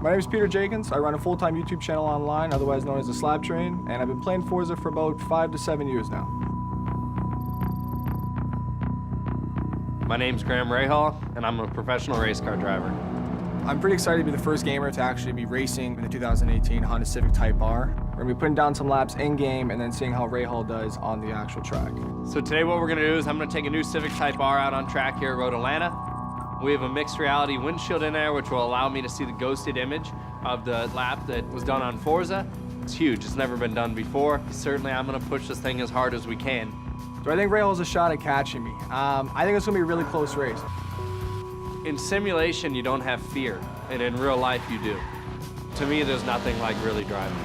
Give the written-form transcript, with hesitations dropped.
My name is Peter Jenkins. I run a full-time YouTube channel online, otherwise known as the Slab Train, and I've been playing Forza for about 5 to 7 years now. My name's Graham Rahal, and I'm a professional race car driver. I'm pretty excited to be the first gamer to actually be racing in the 2018 Honda Civic Type R. We're going to be putting down some laps in-game and then seeing how Rahal does on the actual track. So today what we're going to do is I'm going to take a new Civic Type R out on track here at Road Atlanta. We have a mixed reality windshield in there, which will allow me to see the ghosted image of the lap that was done on Forza. It's huge. It's never been done before. Certainly, I'm going to push this thing as hard as we can. So I think Rahal has a shot at catching me. I think it's going to be a really close race. In simulation, you don't have fear, and in real life, you do. To me, there's nothing like really driving.